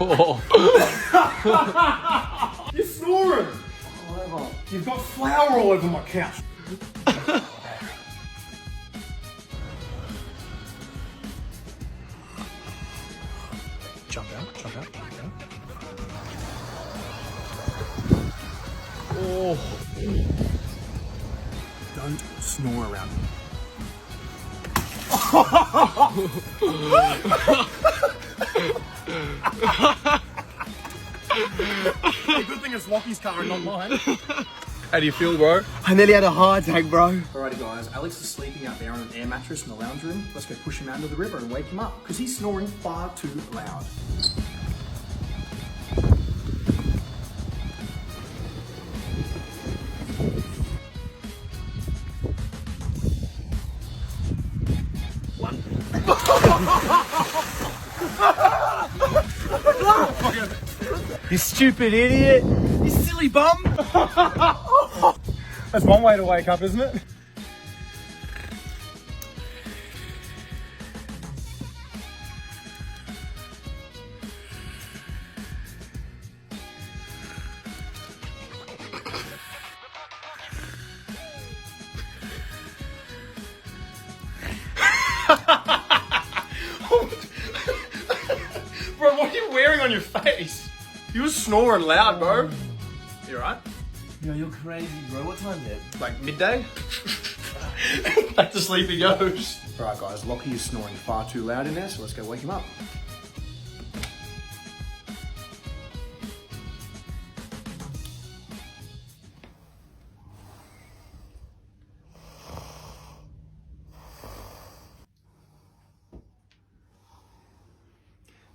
You're snoring! Whatever. You've got flour all over my couch. Jump out, jump out, jump out. Oh. Don't snore around me. The good thing it's Lockie's car and not mine. How do you feel, bro? I nearly had a heart attack, bro. Alrighty guys, Alex is sleeping out there on an air mattress in the lounge room. Let's go push him out into the river and wake him up, because he's snoring far too loud. You stupid idiot. You silly bum. That's one way to wake up, isn't it? Bro, what are you wearing on your face? You were snoring loud, bro. You alright? Yo, you're crazy, bro. What time is it? Like midday? Back to sleep he goes. Alright guys, Lockie is snoring far too loud in there, so let's go wake him up.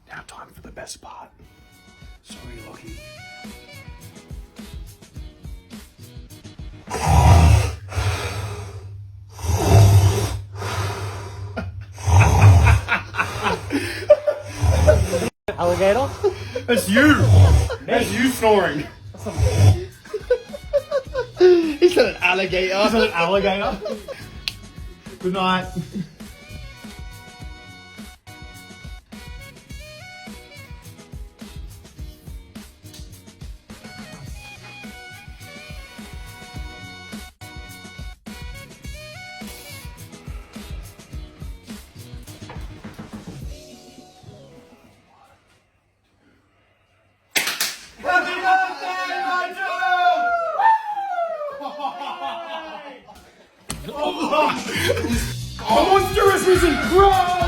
Now time for the best part. Sorry, Lockie. Alligator? That's you! That's you snoring! He said an alligator. Is that an alligator? Good night. Happy birthday, Nigel! The monster has risen! Run!